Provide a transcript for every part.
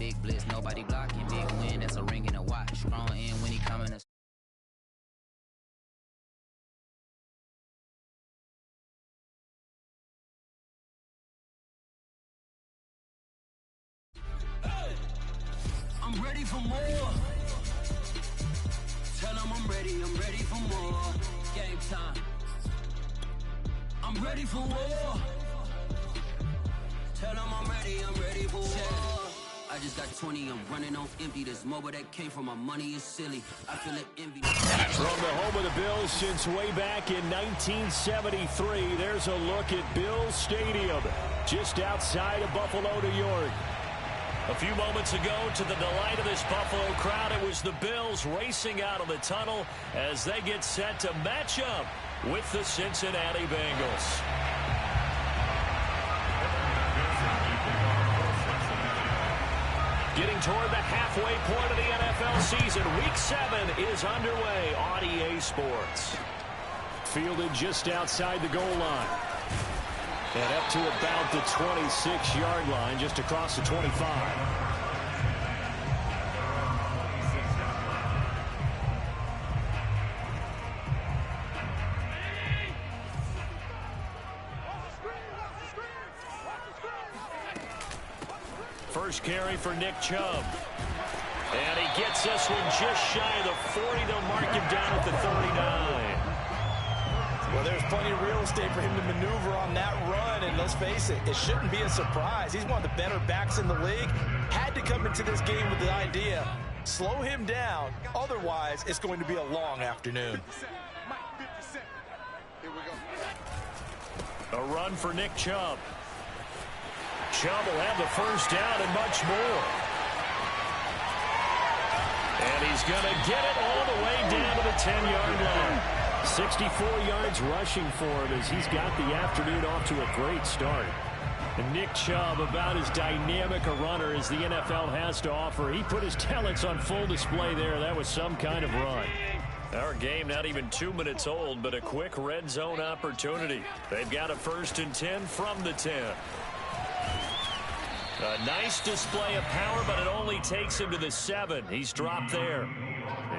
big blitz, nobody blocking. Big win, that's a ring and a watch. Strong in when he coming to. I'm ready for more. Tell them I'm ready for more. Game time. I'm ready for war. Tell them I'm ready for war. I just got 20, I'm running on empty. This mobile that came from my money is silly. I feel it envy. From the home of the Bills since way back in 1973, there's a look at Bills Stadium, just outside of Buffalo, New York. A few moments ago, to the delight of this Buffalo crowd, it was the Bills racing out of the tunnel as they get set to match up with the Cincinnati Bengals. Getting toward the halfway point of the NFL season, Week 7 is underway on EA Sports. Fielded just outside the goal line. And up to about the 26-yard line, just across the 25. First carry for Nick Chubb. And he gets this one just shy of the 40. They'll mark him down at the 39. Well, there's plenty of real estate for him to maneuver on that run, and let's face it, it shouldn't be a surprise. He's one of the better backs in the league. Had to come into this game with the idea, slow him down, otherwise it's going to be a long afternoon. A run for Nick Chubb. Chubb will have the first down and much more. And he's going to get it all the way down to the 10-yard line. 64 yards rushing for him as he's got the afternoon off to a great start. And Nick Chubb, about as dynamic a runner as the NFL has to offer. He put his talents on full display there. That was some kind of run. Our game not even 2 minutes old, but a quick red zone opportunity. They've got a 1st and 10 from the 10. A nice display of power, but it only takes him to the 7. He's dropped there.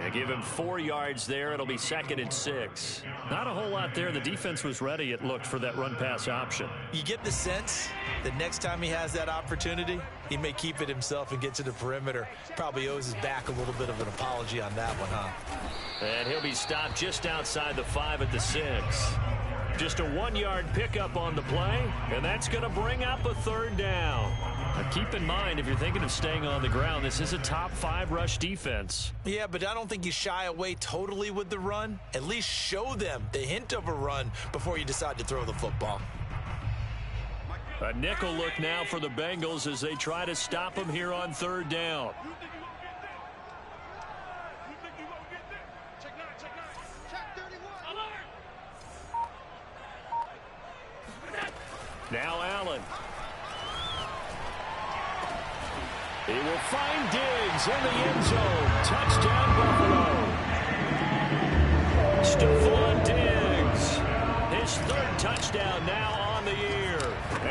They give him 4 yards there. It'll be 2nd and 6. Not a whole lot there. The defense was ready, it looked, for that run-pass option. You get the sense that next time he has that opportunity, he may keep it himself and get to the perimeter. Probably owes his back a little bit of an apology on that one, huh? And he'll be stopped just outside the 5 at the 6. Just a 1-yard pickup on the play, and that's going to bring up a 3rd down. Now keep in mind, if you're thinking of staying on the ground, this is a top 5 rush defense. Yeah, but I don't think you shy away totally with the run. At least show them the hint of a run before you decide to throw the football. A nickel look now for the Bengals as they try to stop him here on 3rd down. Now Allen. He will find Diggs in the end zone. Touchdown, Buffalo. Stephon Diggs. His 3rd touchdown now on the year.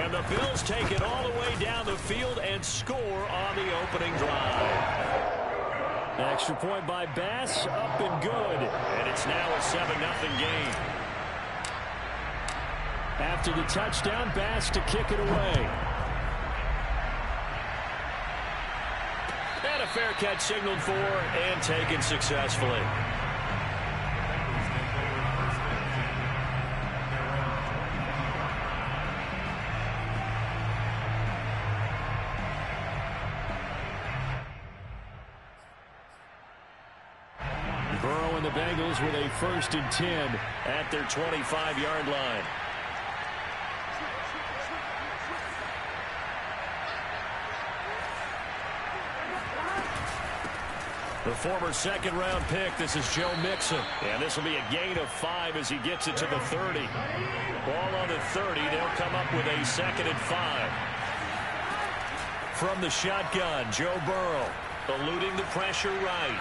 And the Bills take it all the way down the field and score on the opening drive. Extra point by Bass, up and good. And it's now a 7-0 game. After the touchdown, Bass to kick it away. And a fair catch signaled for and taken successfully. Burrow and the Bengals with a 1st and 10 at their 25-yard line. The former 2nd-round pick, this is Joe Mixon. And this will be a gain of 5 as he gets it to the 30. Ball on the 30. They'll come up with a 2nd and 5. From the shotgun, Joe Burrow eluding the pressure right.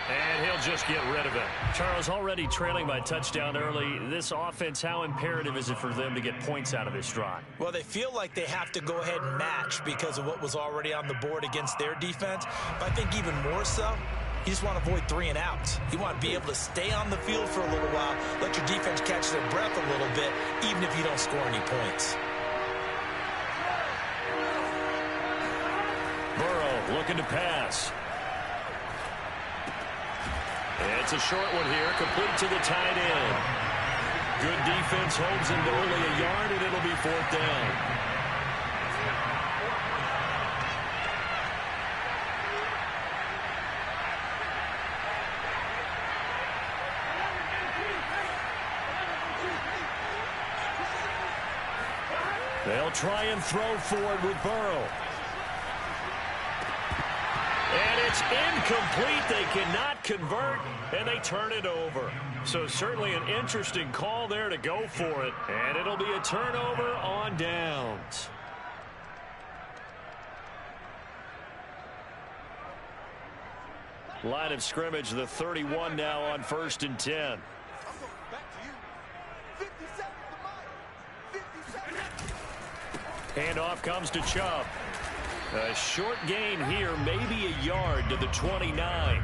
And he'll just get rid of it. Charles, already trailing by touchdown early. This offense, how imperative is it for them to get points out of this drive? Well, they feel like they have to go ahead and match because of what was already on the board against their defense. But I think even more so, you just want to avoid 3 and outs. You want to be able to stay on the field for a little while, let your defense catch their breath a little bit, even if you don't score any points. Burrow looking to pass. It's a short one here, complete to the tight end. Good defense holds him to only a yard, and it'll be 4th down. They'll try and throw for it with Burrow. And it's incomplete. They cannot convert, and they turn it over. So certainly an interesting call there to go for it. And it'll be a turnover on downs. Line of scrimmage, the 31 now on 1st and 10. Handoff comes to Chubb. A short gain here, maybe a yard to the 29.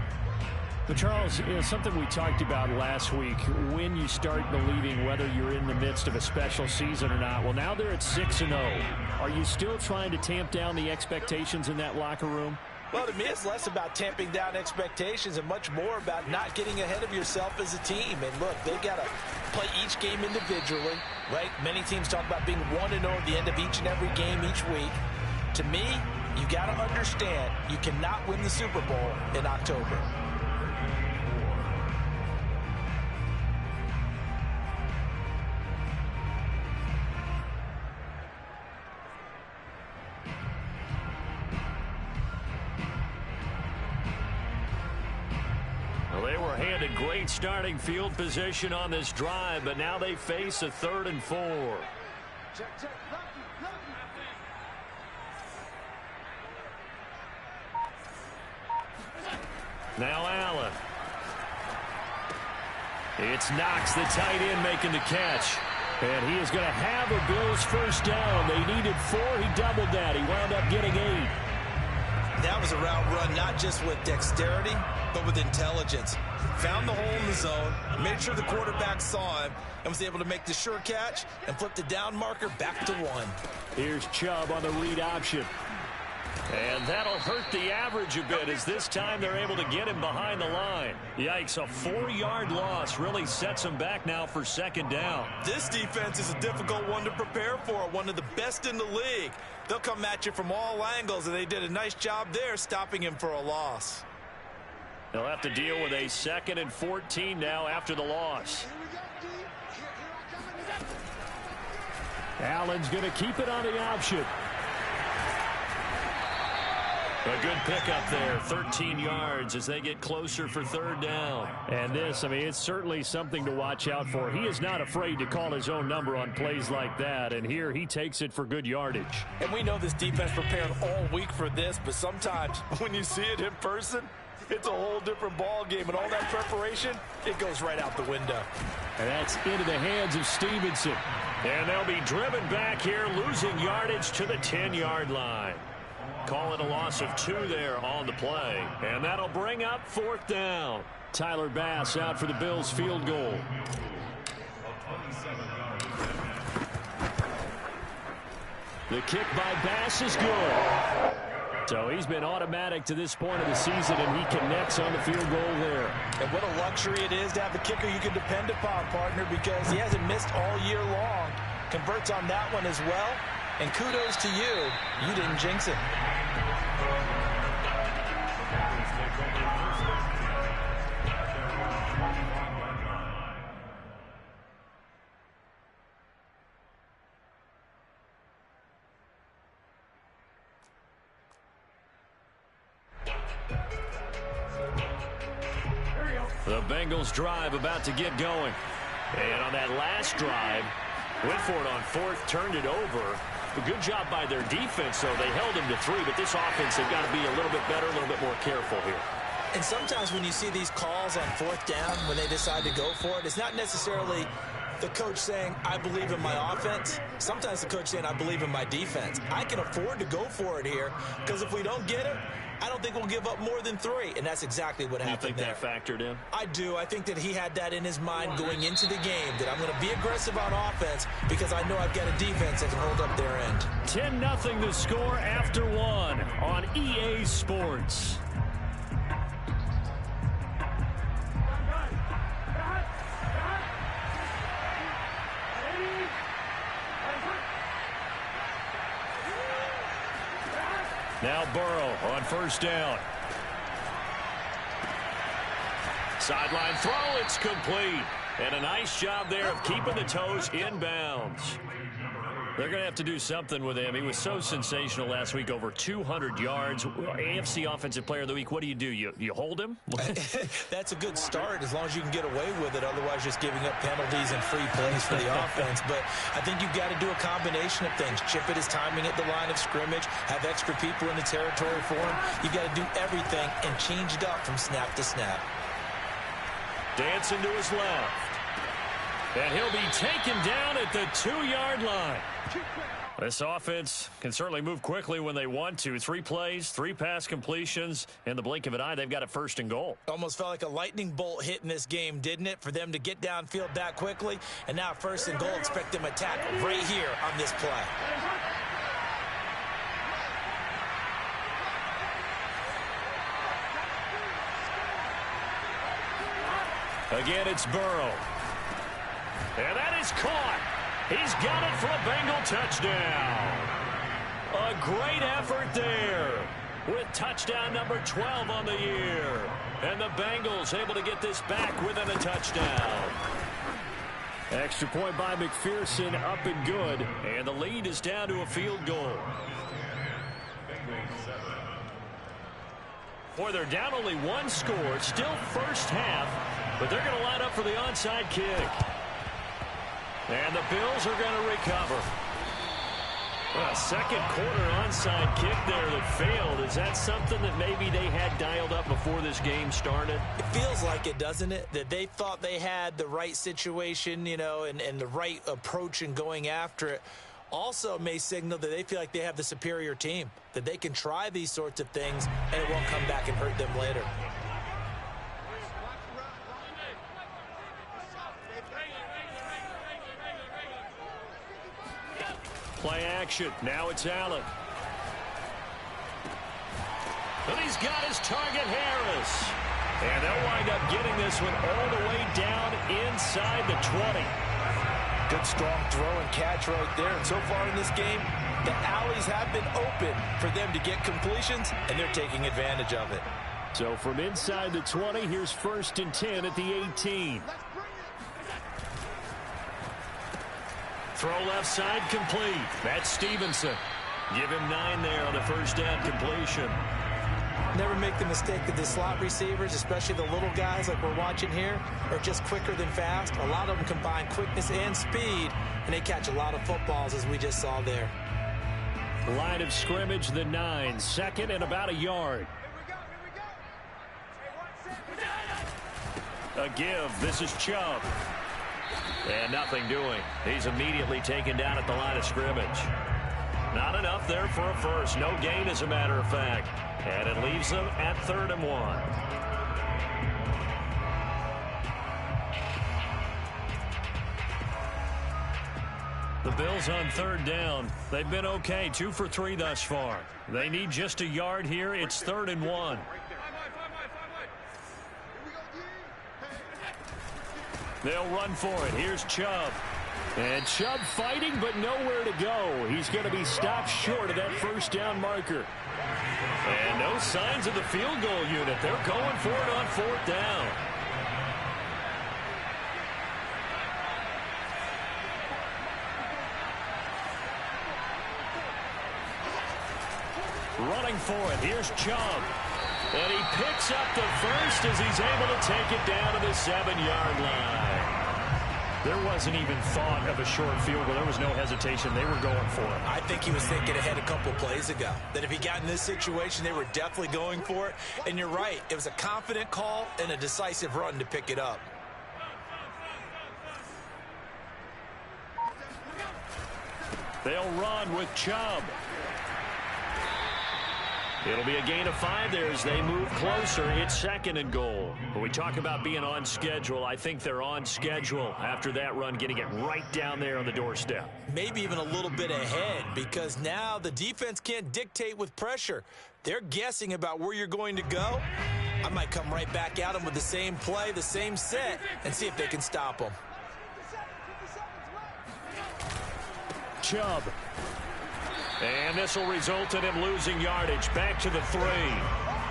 But Charles, something we talked about last week, when you start believing whether you're in the midst of a special season or not. Well, now they're at 6-0. Are you still trying to tamp down the expectations in that locker room? Well, to me, it's less about tamping down expectations and much more about not getting ahead of yourself as a team. And look, they've got to play each game individually, right? Many teams talk about being 1-0 at the end of each and every game each week. To me, you got to understand you cannot win the Super Bowl in October. Well, they were handed great starting field position on this drive, but now they face a 3rd and 4. Now Allen. It's Knox, the tight end, making the catch. And he is going to have a Bills 1st down. They needed 4. He doubled that. He wound up getting 8. That was a route run not just with dexterity, but with intelligence. Found the hole in the zone, made sure the quarterback saw him, and was able to make the sure catch and flip the down marker back to 1. Here's Chubb on the read option. And that'll hurt the average a bit as this time they're able to get him behind the line. Yikes, a 4-yard loss really sets him back now for 2nd down. This defense is a difficult one to prepare for, one of the best in the league. They'll come at you from all angles, and they did a nice job there stopping him for a loss. They'll have to deal with a 2nd and 14 now after the loss. Allen's going to keep it on the option. A good pickup there, 13 yards as they get closer for 3rd down. And this, I mean, it's certainly something to watch out for. He is not afraid to call his own number on plays like that, and here he takes it for good yardage. And we know this defense prepared all week for this, but sometimes when you see it in person, it's a whole different ball game, and all that preparation, it goes right out the window. And that's into the hands of Stevenson. And they'll be driven back here, losing yardage to the 10-yard line. Call it a loss of 2 there on the play. And that'll bring up 4th down. Tyler Bass out for the Bills field goal. The kick by Bass is good. So he's been automatic to this point of the season, and he connects on the field goal there. And what a luxury it is to have a kicker you can depend upon, partner, because he hasn't missed all year long. Converts on that one as well. And kudos to you. You didn't jinx it. The Bengals drive about to get going. And on that last drive, went for it on 4th, turned it over. A good job by their defense, though. They held him to 3, but this offense, they've got to be a little bit better, a little bit more careful here. And sometimes when you see these calls on fourth down, when they decide to go for it, it's not necessarily the coach saying, I believe in my offense. Sometimes the coach saying, I believe in my defense. I can afford to go for it here because if we don't get it, I don't think we'll give up more than 3. And that's exactly what happened there. You think that factored in? I do. I think that he had that in his mind going into the game, that I'm going to be aggressive on offense because I know I've got a defense that can hold up their end. 10-0 the score after 1 on EA Sports. Now Burrow on first down. Sideline throw, it's complete. And a nice job there of keeping the toes inbounds. They're going to have to do something with him. He was so sensational last week, over 200 yards. AFC Offensive Player of the Week, what do? You hold him? That's a good start as long as you can get away with it. Otherwise, just giving up penalties and free plays for the offense. But I think you've got to do a combination of things. Chip it his timing at the line of scrimmage, have extra people in the territory for him. You've got to do everything and change it up from snap to snap. Dancing to his left. And he'll be taken down at the 2-yard line. This offense can certainly move quickly when they want to. 3 plays, 3 pass completions. In the blink of an eye, they've got a 1st and goal. Almost felt like a lightning bolt hit in this game, didn't it? For them to get downfield that quickly. And now 1st and goal, expect them to tackle right here on this play. Again, it's Burrow. And that is caught. He's got it for a Bengal touchdown. A great effort there with touchdown number 12 on the year. And the Bengals able to get this back within a touchdown. Extra point by McPherson, up and good. And the lead is down to a field goal. Boy, they're down only 1 score. Still first half, but they're going to line up for the onside kick. And the Bills are going to recover. Well, a second quarter onside kick there that failed. Is that something that maybe they had dialed up before this game started? It feels like it, doesn't it? That they thought they had the right situation, you know, and the right approach in going after it. Also may signal that they feel like they have the superior team, that they can try these sorts of things and it won't come back and hurt them later. Play action. Now it's Allen. And he's got his target, Harris. And they'll wind up getting this one all the way down inside the 20. Good strong throw and catch right there. And so far in this game, the alleys have been open for them to get completions, and they're taking advantage of it. So from inside the 20, here's 1st and 10 at the 18. Throw left side complete. That's Stevenson. Give him 9 there on the first down completion. Never make the mistake that the slot receivers, especially the little guys like we're watching here, are just quicker than fast. A lot of them combine quickness and speed, and they catch a lot of footballs, as we just saw there. Line of scrimmage, the 9. 2nd and about a yard. A give. This is Chubb. And nothing doing. He's immediately taken down at the line of scrimmage. Not enough there for a first. No gain, as a matter of fact. And it leaves them at 3rd and 1. The Bills on 3rd down. They've been okay. 2 for 3 thus far. They need just a yard here. It's 3rd and 1. They'll run for it. Here's Chubb. And Chubb fighting, but nowhere to go. He's going to be stopped short of that first down marker. And no signs of the field goal unit. They're going for it on 4th down. Running for it. Here's Chubb. And he picks up the first as he's able to take it down to the 7-yard line. There wasn't even thought of a short field goal. There was no hesitation. They were going for it. I think he was thinking ahead a couple plays ago, that if he got in this situation, they were definitely going for it. And you're right, it was a confident call and a decisive run to pick it up. They'll run with Chubb. It'll be a gain of 5 there as they move closer. It's 2nd and goal. When we talk about being on schedule, I think they're on schedule after that run, getting it right down there on the doorstep. Maybe even a little bit ahead, because now the defense can't dictate with pressure. They're guessing about where you're going to go. I might come right back at them with the same play, the same set, and see if they can stop them. Chubb. And this will result in him losing yardage. Back to the 3.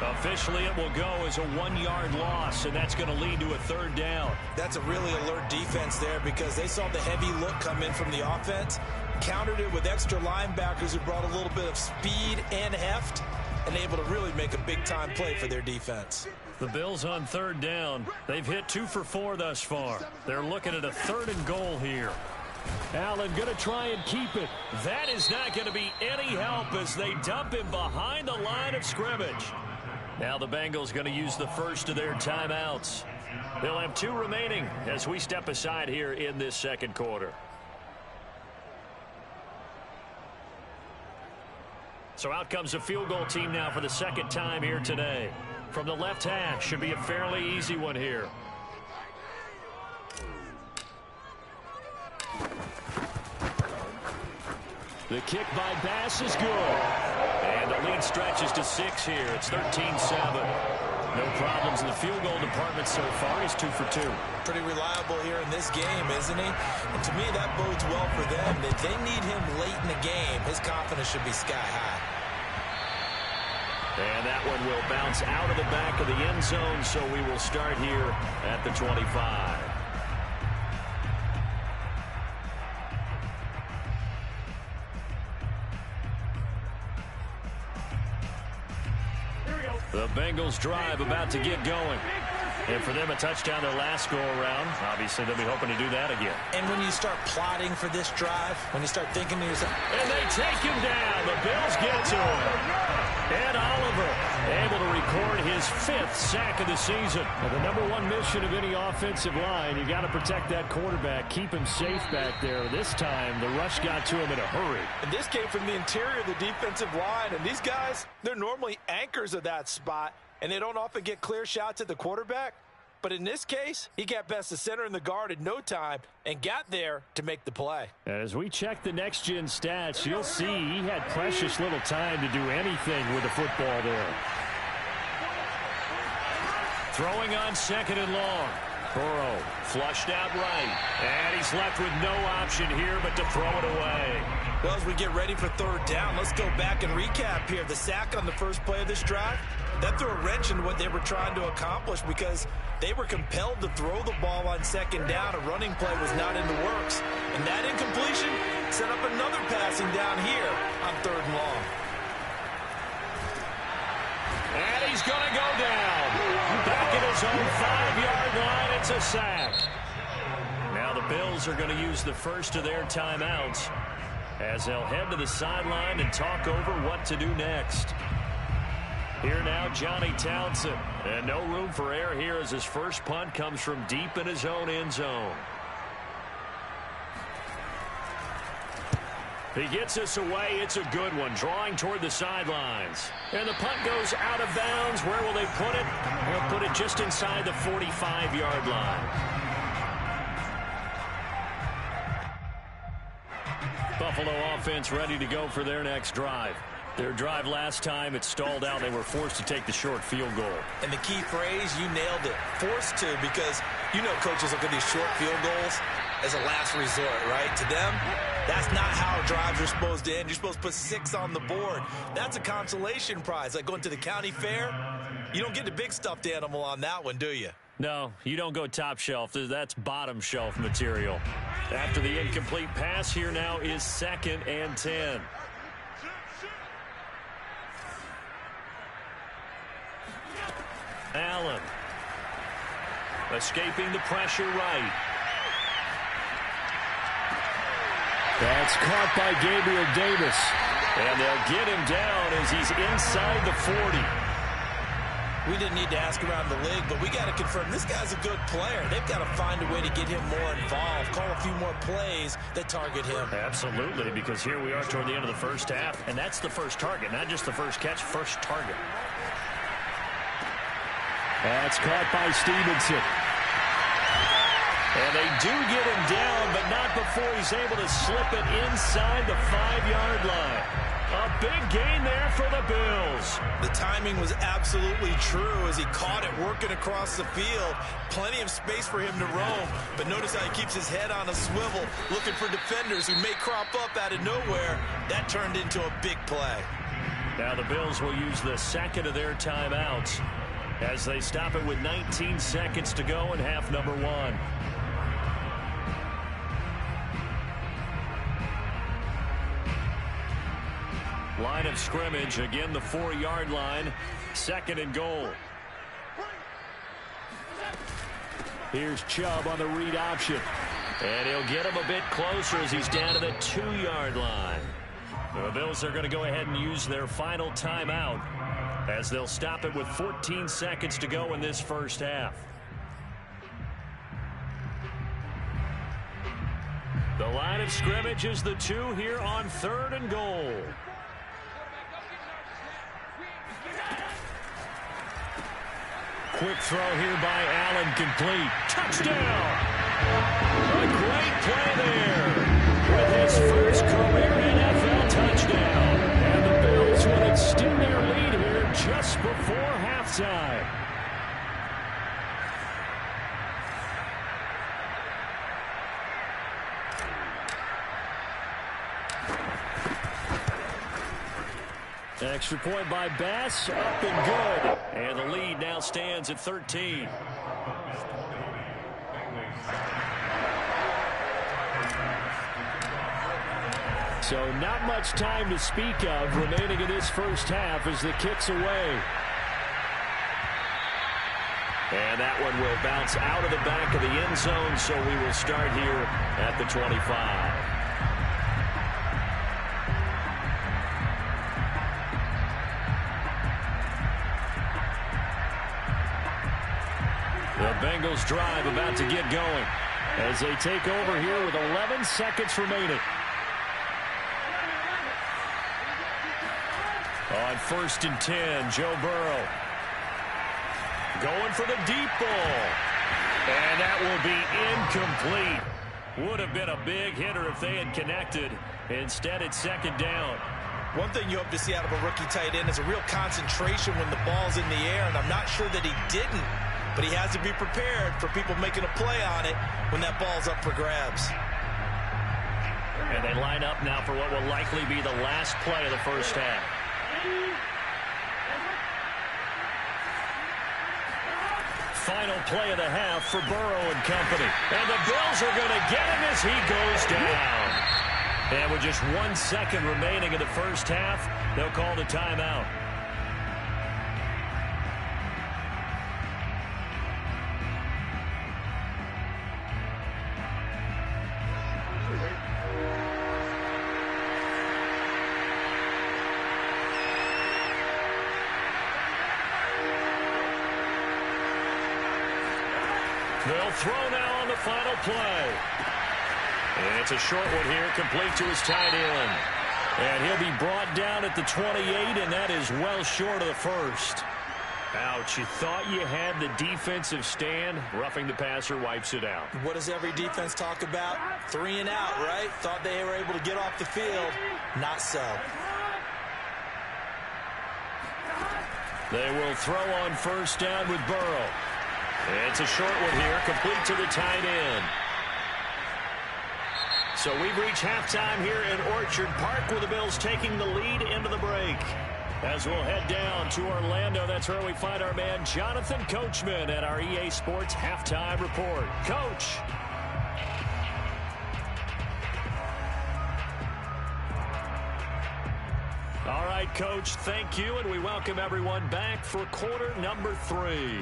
Officially, it will go as a 1-yard loss, and that's going to lead to a 3rd down. That's a really alert defense there, because they saw the heavy look come in from the offense, countered it with extra linebackers who brought a little bit of speed and heft, and able to really make a big-time play for their defense. The Bills on 3rd down. They've hit 2 for 4 thus far. They're looking at a 3rd and goal here. Allen going to try and keep it. That is not going to be any help as they dump him behind the line of scrimmage. Now the Bengals going to use the first of their timeouts. They'll have 2 remaining as we step aside here in this 2nd quarter. So out comes the field goal team now for the 2nd time here today. From the left hash, should be a fairly easy one here. The kick by Bass is good. And the lead stretches to 6 here. It's 13-7. No problems in the field goal department so far. He's 2 for 2. Pretty reliable here in this game, isn't he? And to me, that bodes well for them. That they need him late in the game. His confidence should be sky high. And that one will bounce out of the back of the end zone, so we will start here at the 25. The Bengals drive about to get going. And for them, a touchdown their last go-around. Obviously, they'll be hoping to do that again. And when you start plotting for this drive, when you start thinking to yourself... And they take him down. The Bills get to him. Ed Oliver able to record his 5th sack of the season. Well, the #1 mission of any offensive line, you got to protect that quarterback, keep him safe back there. This time, the rush got to him in a hurry. And this came from the interior of the defensive line. And these guys, they're normally anchors of that spot, and they don't often get clear shots at the quarterback. But in this case, he got past the center and the guard in no time and got there to make the play. As we check the next-gen stats, you'll see he had precious little time to do anything with the football there. Throwing on 2nd and long. Burrow flushed out right. And he's left with no option here but to throw it away. Well, as we get ready for 3rd down, let's go back and recap here. The sack on the first play of this drive, that threw a wrench in what they were trying to accomplish because they were compelled to throw the ball on 2nd down. A running play was not in the works. And that incompletion set up another passing down here on 3rd and long. And he's going to go down. Back at his own 5-yard line, it's a sack. Now the Bills are going to use the first of their timeouts as they'll head to the sideline and talk over what to do next. Here now, Johnny Townsend. And no room for error here as his first punt comes from deep in his own end zone. He gets this away. It's a good one, drawing toward the sidelines. And the punt goes out of bounds. Where will they put it? They'll put it just inside the 45-yard line. Buffalo offense ready to go for their next drive. Their drive last time, it stalled out. They were forced to take the short field goal. And the key phrase, you nailed it, forced to, because you know coaches look at these short field goals as a last resort, right? To them, that's not how drives are supposed to end. You're supposed to put 6 on the board. That's a consolation prize. Like going to the county fair, you don't get the big stuffed animal on that one, do you? No, you don't go top shelf. That's bottom shelf material. After the incomplete pass, here now is 2nd and 10. Allen escaping the pressure right. That's caught by Gabriel Davis. And they'll get him down as he's inside the 40. We didn't need to ask around the league, but we got to confirm this guy's a good player. They've got to find a way to get him more involved, call a few more plays that target him. Absolutely, because here we are toward the end of the first half, and that's the first target, not just the first catch, first target. That's caught by Stevenson. And they do get him down, but not before he's able to slip it inside the 5-yard line. A big gain there for the Bills. The timing was absolutely true as he caught it working across the field. Plenty of space for him to roam, but notice how he keeps his head on a swivel, looking for defenders who may crop up out of nowhere. That turned into a big play. Now the Bills will use the second of their timeouts as they stop it with 19 seconds to go in half number 1. Line of scrimmage, again the 4-yard line, 2nd and goal. Here's Chubb on the read option. And he'll get him a bit closer as he's down to the 2-yard line. The Bills are going to go ahead and use their final timeout as they'll stop it with 14 seconds to go in this first half. The line of scrimmage is the 2 here on 3rd and goal. Quick throw here by Allen, complete. Touchdown! A great play there with his first career NFL touchdown. And the Bills will extend their lead here just before halftime. Extra point by Bass, up and good. And the lead now stands at 13. So not much time to speak of remaining in this first half as the kick's away. And that one will bounce out of the back of the end zone, so we will start here at the 25. The Bengals drive about to get going as they take over here with 11 seconds remaining. On 1st and 10, Joe Burrow going for the deep ball. And that will be incomplete. Would have been a big hitter if they had connected. Instead, it's 2nd down. One thing you hope to see out of a rookie tight end is a real concentration when the ball's in the air, and I'm not sure that he didn't. But he has to be prepared for people making a play on it when that ball's up for grabs. And they line up now for what will likely be the last play of the first half. Final play of the half for Burrow and company. And the Bills are going to get him as he goes down. And with just 1 second remaining in the first half, they'll call the timeout. They'll throw now on the final play. And it's a short one here, complete to his tight end. And he'll be brought down at the 28, and that is well short of the first. Ouch, you thought you had the defensive stand. Roughing the passer wipes it out. What does every defense talk about? 3 and out, right? Thought they were able to get off the field. Not so. They will throw on 1st down with Burrow. It's a short one here, complete to the tight end. So we've reached halftime here in Orchard Park with the Bills taking the lead into the break. As we'll head down to Orlando, that's where we find our man Jonathan Coachman at our EA Sports Halftime Report. Coach. All right, Coach, thank you, and we welcome everyone back for quarter number 3.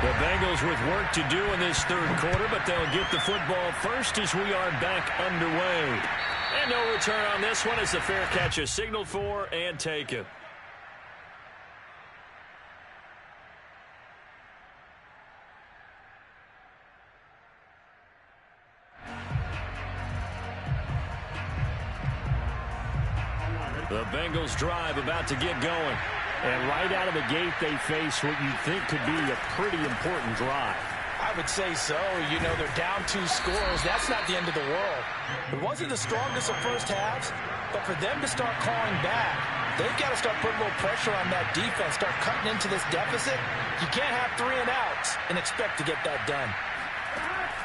The Bengals with work to do in this third quarter, but they'll get the football first as we are back underway. And no return on this one as the fair catch is signaled for and taken. The Bengals drive about to get going. And right out of the gate, they face what you think could be a pretty important drive. I would say so. You know, they're down 2 scores. That's not the end of the world. It wasn't the strongest of first halves, but for them to start clawing back, they've got to start putting a little pressure on that defense, start cutting into this deficit. You can't have 3 and outs and expect to get that done.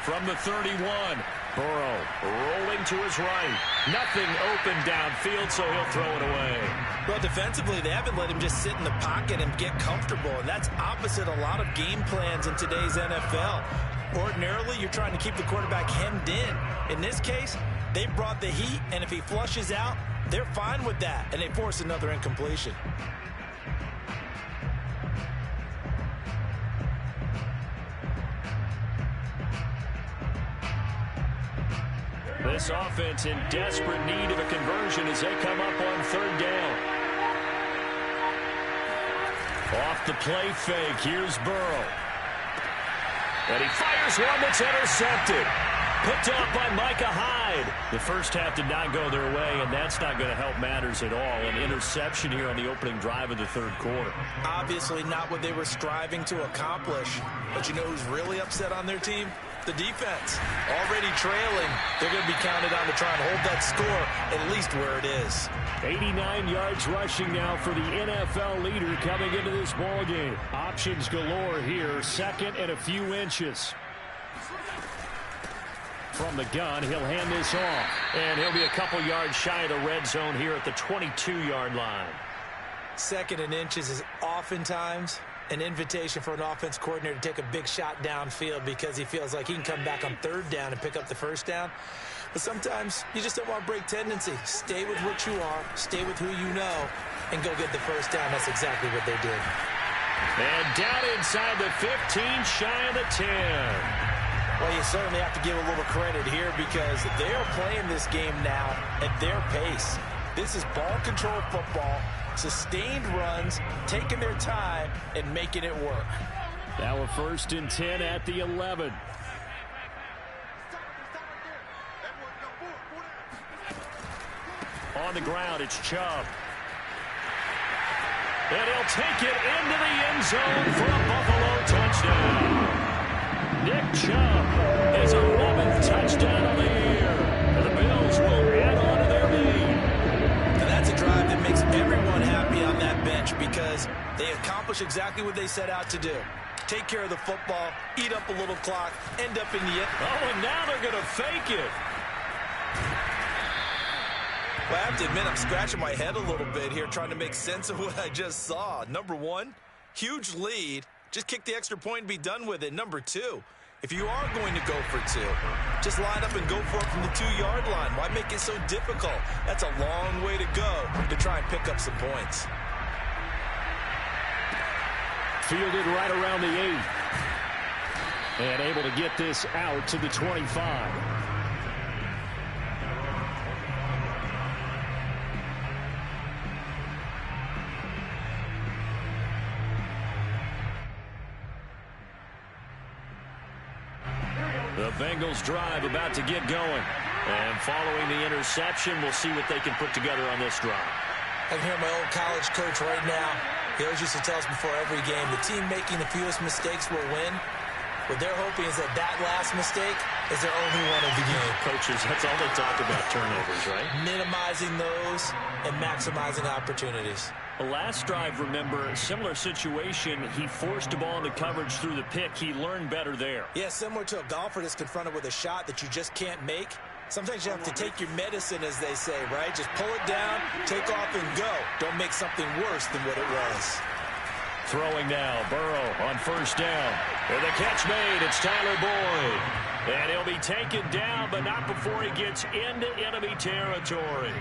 From the 31, Burrow rolling to his right. Nothing open downfield, so he'll throw it away. Well, defensively, they haven't let him just sit in the pocket and get comfortable, and that's opposite a lot of game plans in today's NFL. Ordinarily, you're trying to keep the quarterback hemmed in. In this case, they brought the heat, and if he flushes out, they're fine with that, and they force another incompletion. This offense in desperate need of a conversion as they come up on 3rd down. Off the play fake, here's Burrow. And he fires one that's intercepted. Picked up by Micah Hyde. The first half did not go their way, and that's not going to help matters at all. An interception here on the opening drive of the 3rd quarter. Obviously not what they were striving to accomplish. But you know who's really upset on their team? The defense. Already trailing. They're going to be counted on to try and hold that score at least where it is. 89 yards rushing now for the NFL leader coming into this ball game. Options galore here. 2nd and a few inches. From the gun, he'll hand this off. And he'll be a couple yards shy of the red zone here at the 22-yard line. 2nd and inches is oftentimes an invitation for an offense coordinator to take a big shot downfield because he feels like he can come back on 3rd down and pick up the 1st down. But sometimes you just don't want to break tendency. Stay with what you are, stay with who you know, and go get the 1st down. That's exactly what they did. And down inside the 15, shy of the 10. Well, you certainly have to give a little credit here because they are playing this game now at their pace. This is ball control football, sustained runs, taking their time, and making it work. Now a 1st and 10 at the 11. On the ground, it's Chubb. And he'll take it into the end zone for a Buffalo touchdown. Nick Chubb, his 11th touchdown of the year. And the Bills will add on to their lead. And that's a drive that makes everyone happy on that bench because they accomplish exactly what they set out to do. Take care of the football, eat up a little clock, end up in the end. Oh, and now they're going to fake it. Well, I have to admit, I'm scratching my head a little bit here trying to make sense of what I just saw. Number 1, huge lead. Just kick the extra point and be done with it. Number 2, if you are going to go for 2, just line up and go for it from the 2-yard line. Why make it so difficult? That's a long way to go to try and pick up some points. Fielded right around the 8. And able to get this out to the 25. The Bengals drive about to get going. And following the interception, we'll see what they can put together on this drive. I can hear my old college coach right now. He always used to tell us before every game, the team making the fewest mistakes will win. What they're hoping is that that last mistake is their only one of the game. Coaches, that's all they talk about, turnovers, right? Minimizing those and maximizing opportunities. The last drive, remember, similar situation. He forced a ball into coverage through the pick. He learned better there. Yeah, similar to a golfer that's confronted with a shot that you just can't make. Sometimes you have to take your medicine, as they say, right? Just pull it down, take off, and go. Don't make something worse than what it was. Throwing now, Burrow on 1st down. And the catch made, it's Tyler Boyd. And he'll be taken down, but not before he gets into enemy territory.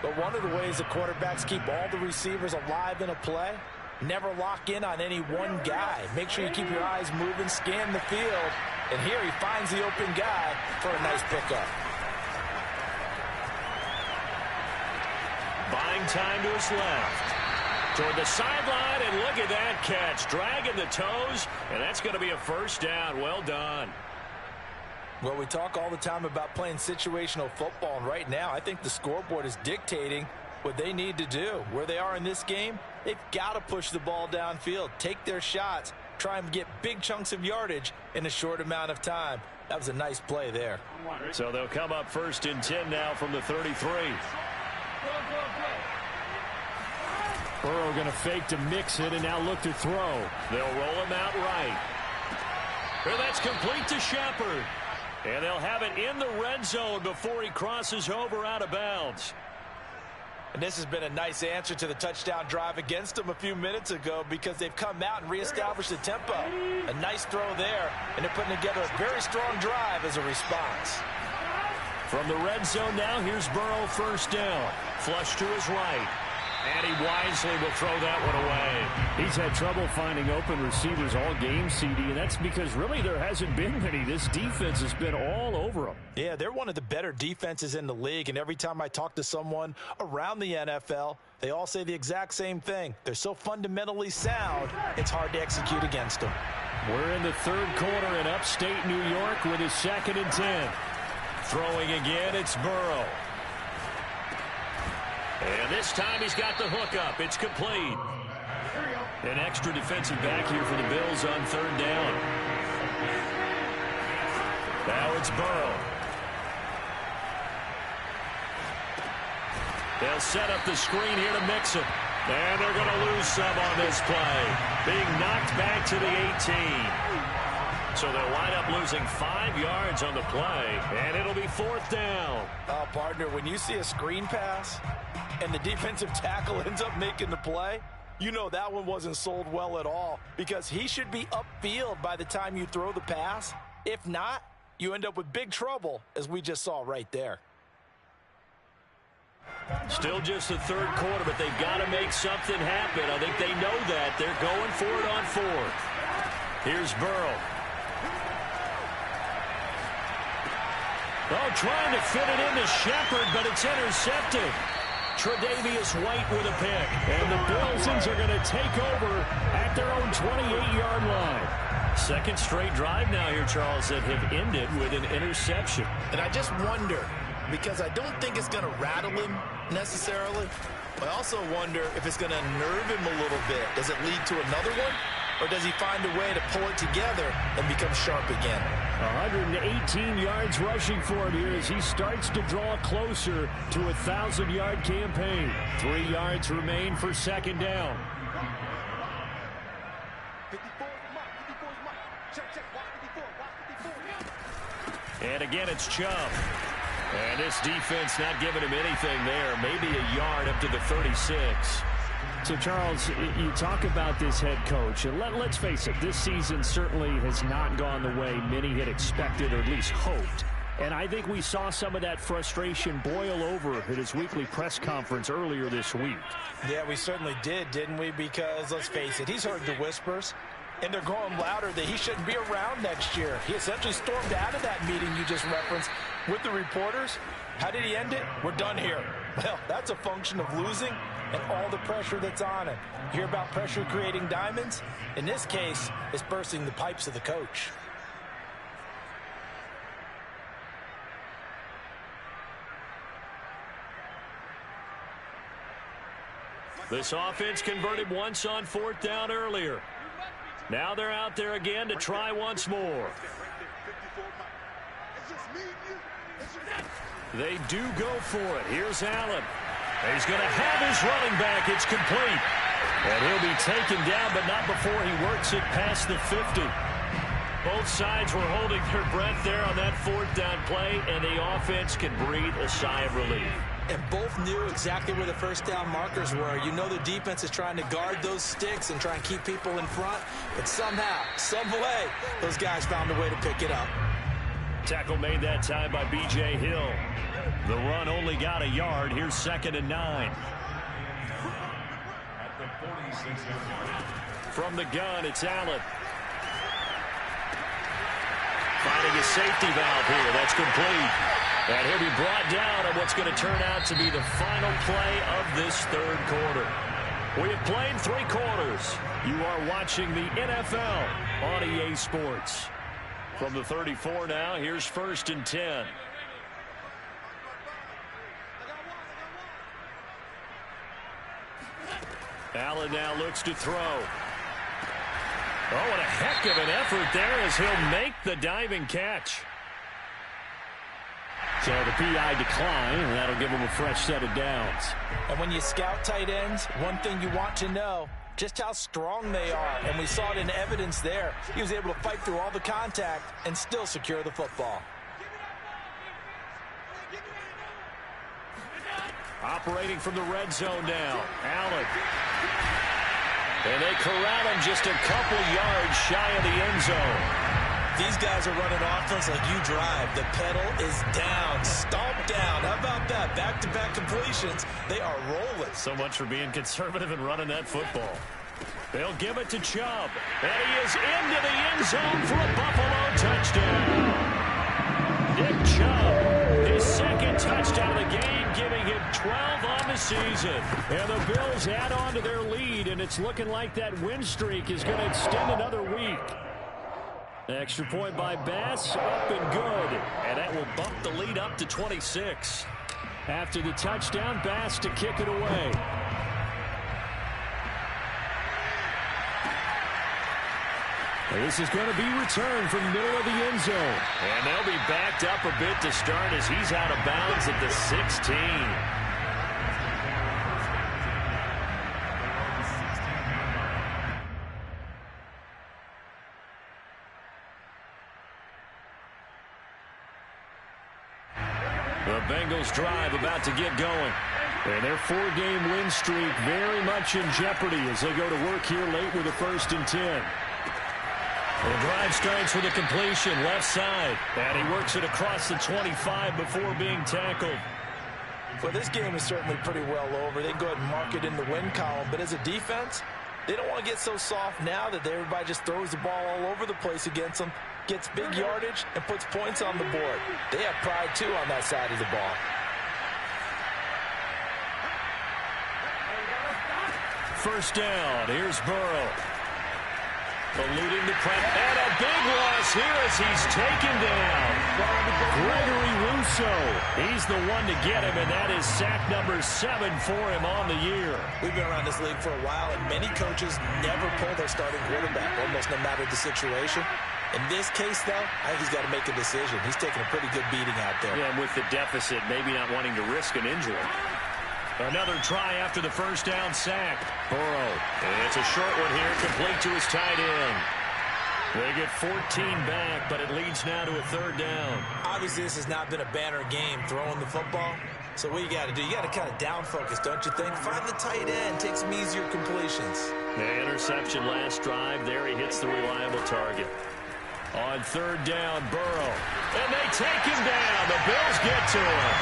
But one of the ways the quarterbacks keep all the receivers alive in a play Never lock in on any one guy. Make sure you keep your eyes moving, scan the field. And here he finds the open guy for a nice pickup. Buying time to his left. Toward the sideline, and look at that catch. Dragging the toes, and that's going to be a first down. Well done. Well, we talk all the time about playing situational football, and right now I think the scoreboard is dictating what they need to do. Where they are in this game, they've got to push the ball downfield, take their shots, try and get big chunks of yardage in a short amount of time. That was a nice play there. So they'll come up 1st and 10 now from the 33. Burrow going to fake to mix it and now look to throw. They'll roll him out right. And that's complete to Shepard. And they'll have it in the red zone before he crosses over out of bounds. And this has been a nice answer to the touchdown drive against them a few minutes ago because they've come out and reestablished the tempo. A nice throw there, and they're putting together a very strong drive as a response. From the red zone now, here's Burrow 1st down. Flush to his right. And he wisely will throw that one away. He's had trouble finding open receivers all game, CD, and that's because really there hasn't been many. This defense has been all over them. Yeah, they're one of the better defenses in the league, and every time I talk to someone around the NFL, they all say the exact same thing. They're so fundamentally sound, it's hard to execute against them. We're in the 3rd quarter in upstate New York with his 2nd and 10. Throwing again, it's Burrow. And this time he's got the hook up. It's complete. An extra defensive back here for the Bills on 3rd down. Now it's Burrow. They'll set up the screen here to mix it. And they're going to lose some on this play. Being knocked back to the 18. So they'll wind up losing 5 yards on the play. And it'll be 4th down. Oh, partner, when you see a screen pass and the defensive tackle ends up making the play, you know that one wasn't sold well at all because he should be upfield by the time you throw the pass. If not, you end up with big trouble, as we just saw right there. Still just the 3rd quarter, but they've got to make something happen. I think they know that. They're going for it on 4th. Here's Burrow. Oh, trying to fit it into Shepard, but it's intercepted. Tre'Davious White with a pick. And the Bills are going to take over at their own 28-yard line. 2nd straight drive now here, Charles, that have ended with an interception. And I just wonder, because I don't think it's going to rattle him necessarily, but I also wonder if it's going to nerve him a little bit. Does it lead to another one? Or does he find a way to pull it together and become sharp again? 118 yards rushing for him here as he starts to draw closer to a 1,000-yard campaign. 3 yards remain for 2nd down. And again, it's Chubb. And this defense not giving him anything there. Maybe a yard up to the 36. So, Charles, you talk about this head coach. And let's face it, this season certainly has not gone the way many had expected or at least hoped. And I think we saw some of that frustration boil over at his weekly press conference earlier this week. Yeah, we certainly did, didn't we? Because, let's face it, he's heard the whispers, and they're growing louder that he shouldn't be around next year. He essentially stormed out of that meeting you just referenced with the reporters. How did he end it? We're done here. Well, that's a function of losing and all the pressure that's on him. You hear about pressure creating diamonds? In this case, it's bursting the pipes of the coach. This offense converted once on 4th down earlier. Now they're out there again to try once more. They do go for it. Here's Allen. He's going to have his running back. It's complete. And he'll be taken down, but not before he works it past the 50. Both sides were holding their breath there on that 4th down play, and the offense can breathe a sigh of relief. And both knew exactly where the 1st down markers were. You know the defense is trying to guard those sticks and try and keep people in front. But somehow, some way, those guys found a way to pick it up. Tackle made that time by B.J. Hill. The run only got a yard. Here's 2nd and 9. At the 48. From the gun, it's Allen. Finding a safety valve here. That's complete. And he'll be brought down on what's going to turn out to be the final play of this third quarter. We have played 3 quarters. You are watching the NFL on EA Sports. From the 34 now, here's 1st and 10. Allen now looks to throw. Oh, what a heck of an effort there as he'll make the diving catch. So the PI decline, and that'll give him a fresh set of downs. And when you scout tight ends, one thing you want to know, just how strong they are. And we saw it in evidence there. He was able to fight through all the contact and still secure the football. Operating from the red zone now, Allen. And they corral him just a couple yards shy of the end zone. These guys are running offense like you drive. The pedal is down, stomped down. How about that? Back-to-back completions. They are rolling. So much for being conservative and running that football. They'll give it to Chubb. And he is into the end zone for a Buffalo touchdown. Nick Chubb, his second touchdown of the game, giving him 12 on the season. And the Bills add on to their lead, and it's looking like that win streak is going to extend another week. Extra point by Bass, up and good. And that will bump the lead up to 26. After the touchdown, Bass to kick it away. This is going to be returned from the middle of the end zone. And they'll be backed up a bit to start as he's out of bounds at the 16. The Bengals drive about to get going. And their 4-game win streak very much in jeopardy as they go to work here late with a 1st and 10. The drive starts with a completion left side. And he works it across the 25 before being tackled. Well, this game is certainly pretty well over. They can go ahead and mark it in the win column. But as a defense, they don't want to get so soft now that everybody just throws the ball all over the place against them, gets big yardage, and puts points on the board. They have pride, too, on that side of the ball. First down. Here's Burrow. Eluding the press. And a big loss here as he's taken down. Gregory Rousseau. He's the one to get him, and that is sack number 7 for him on the year. We've been around this league for a while, and many coaches never pull their starting quarterback, almost no matter the situation. In this case, though, I think he's got to make a decision. He's taking a pretty good beating out there. Yeah, and with the deficit, maybe not wanting to risk an injury. Another try after the first down sack. Burrow. And it's a short one here, complete to his tight end. They get 14 back, but it leads now to a 3rd down. Obviously, this has not been a banner game throwing the football. So what you got to do, you got to kind of down focus, don't you think? Find the tight end, take some easier completions. The interception last drive. There he hits the reliable target. On 3rd down, Burrow. And they take him down. The Bills get to him.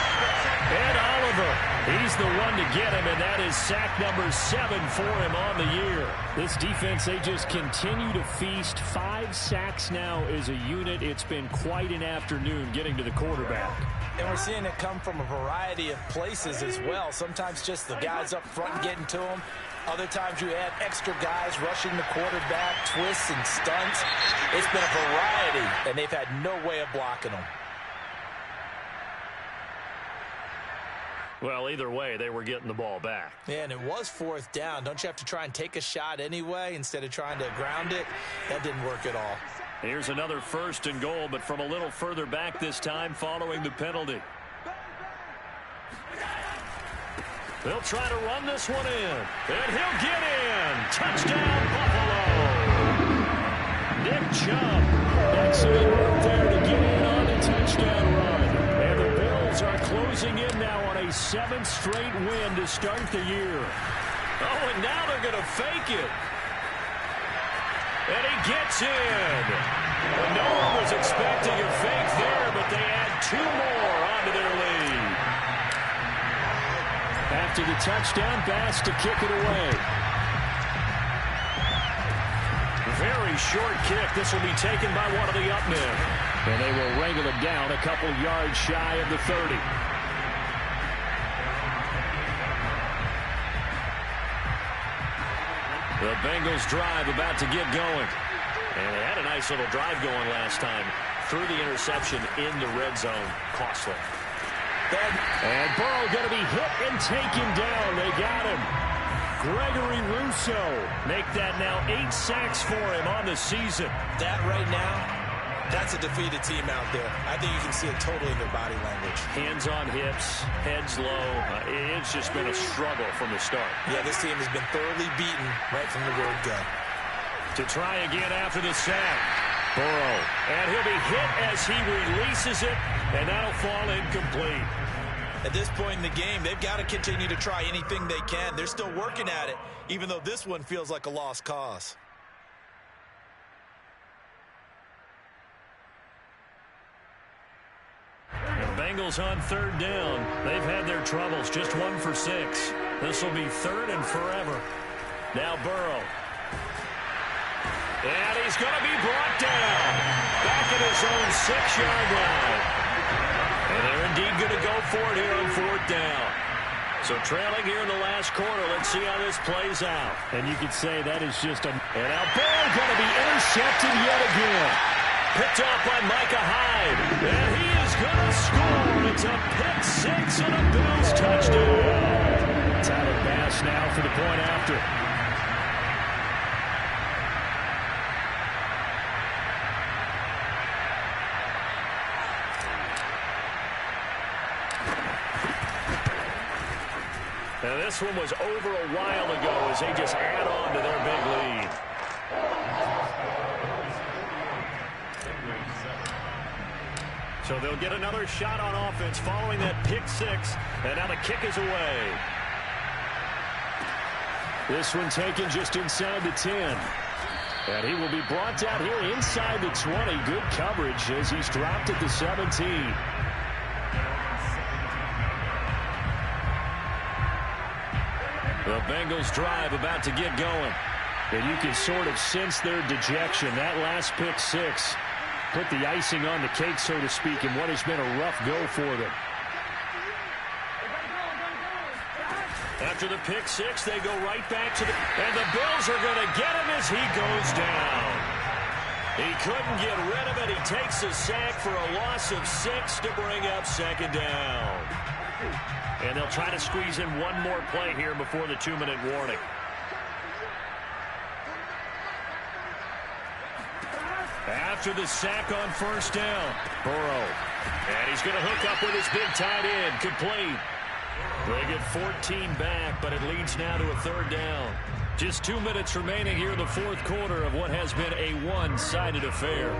Ed Oliver, he's the one to get him, and that is sack number 7 for him on the year. This defense, they just continue to feast. 5 sacks now as a unit. It's been quite an afternoon getting to the quarterback. And we're seeing it come from a variety of places as well. Sometimes just the guys up front getting to him. Other times you add extra guys rushing the quarterback, twists and stunts. It's been a variety, and they've had no way of blocking them. Well, either way, they were getting the ball back. Yeah, and it was 4th down. Don't you have to try and take a shot anyway instead of trying to ground it? That didn't work at all. Here's another 1st and goal, but from a little further back this time following the penalty. They'll try to run this one in. And he'll get in. Touchdown, Buffalo. Nick Chubb. Excellent work there to get in on the touchdown run. And the Bills are closing in now on a 7th straight win to start the year. Oh, and now they're going to fake it. And he gets in. No one was expecting a fake there, but they add 2 more onto their lead. After the touchdown, Bass to kick it away. very short kick. This will be taken by one of the up men. And they will wrangle it down a couple yards shy of the 30. The Bengals drive about to get going. And they had a nice little drive going last time. Through the interception in the red zone. Costly. And Burrow going to be hit and taken down. They got him. Gregory Rousseau make that now 8 sacks for him on the season. That right now, that's a defeated team out there. I think you can see it totally in their body language. Hands on hips, heads low. It's just been a struggle from the start. Yeah, this team has been thoroughly beaten right from the word go. To try again after the sack. Burrow. And he'll be hit as he releases it, and that'll fall incomplete. At this point in the game, they've got to continue to try anything they can. They're still working at it, even though this one feels like a lost cause. The Bengals on third down. They've had their troubles, just 1 for 6. This will be 3rd and forever. Now Burrow. And he's going to be brought down. Back at his own 6-yard line. And they're indeed going to go for it here on 4th down. So trailing here in the last quarter. Let's see how this plays out. And you could say that is just a... And now Burrow going to be intercepted yet again. Picked off by Micah Hyde. And he is going to score. It's a pick 6 and a Bills touchdown. Tyler Bass now for the point after. Now this one was over a while ago as they just add on to their big lead. So they'll get another shot on offense following that pick 6. And now the kick is away. This one taken just inside the 10. And he will be brought down here inside the 20. Good coverage as he's dropped at the 17. The Bengals drive about to get going. And you can sort of sense their dejection. That last pick 6 put the icing on the cake, so to speak, in what has been a rough go for them. After the pick 6, they go right back to the... And the Bills are going to get him as he goes down. He couldn't get rid of it. He takes a sack for a loss of 6 to bring up 2nd down. And they'll try to squeeze in one more play here before the 2-minute warning. After the sack on 1st down, Burrow. And he's going to hook up with his big tight end. Complete. They get 14 back, but it leads now to a 3rd down. Just 2 minutes remaining here in the 4th quarter of what has been a one-sided affair.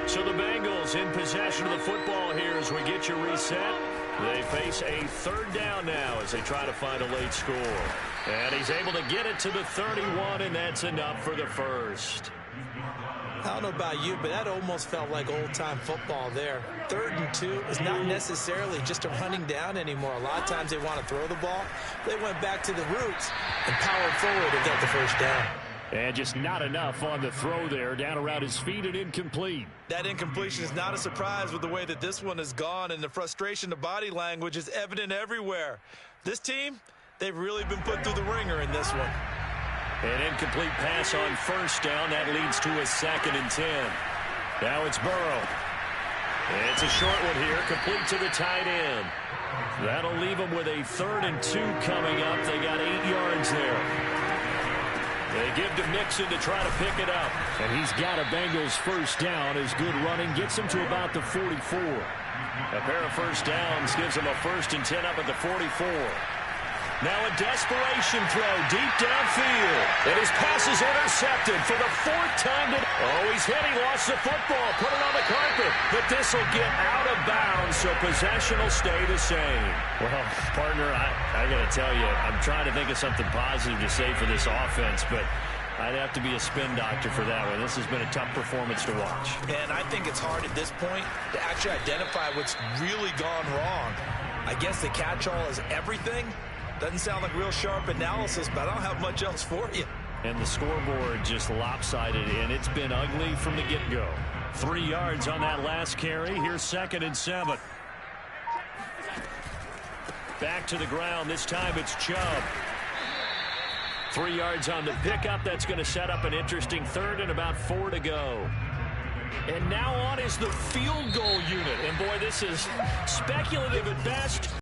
So the Bengals in possession of the football here as we get you reset. They face a 3rd down now as they try to find a late score. And he's able to get it to the 31, and that's enough for the first. I don't know about you, but that almost felt like old-time football there. 3rd and 2 is not necessarily just a running down anymore. A lot of times they want to throw the ball. They went back to the roots and powered forward and got the 1st down. And just not enough on the throw there. Down around his feet and incomplete. That incompletion is not a surprise with the way that this one has gone, and the frustration, the body language is evident everywhere. This team, they've really been put through the ringer in this one. An incomplete pass on 1st down. That leads to a 2nd and 10. Now it's Burrow. It's a short one here, complete to the tight end. That'll leave them with a 3rd and 2 coming up. They got 8 yards there. They give to Mixon to try to pick it up. And he's got a Bengals 1st down as good running gets him to about the 44. A pair of 1st downs gives him a 1st and 10 up at the 44. Now a desperation throw deep downfield. And his pass is intercepted for the 4th time today. Oh, he's hit. He lost the football. Put it on the carpet. But this will get out of bounds, so possession will stay the same. Well, partner, I got to tell you, I'm trying to think of something positive to say for this offense, but I'd have to be a spin doctor for that one. This has been a tough performance to watch. And I think it's hard at this point to actually identify what's really gone wrong. I guess the catch-all is everything. Doesn't sound like real sharp analysis, but I don't have much else for you. And the scoreboard just lopsided, and it's been ugly from the get-go. 3 yards on that last carry. Here's 2nd and 7. Back to the ground. This time it's Chubb. 3 yards on the pickup. That's going to set up an interesting 3rd and about 4 to go. And now on is the field goal unit. And boy, this is speculative at best.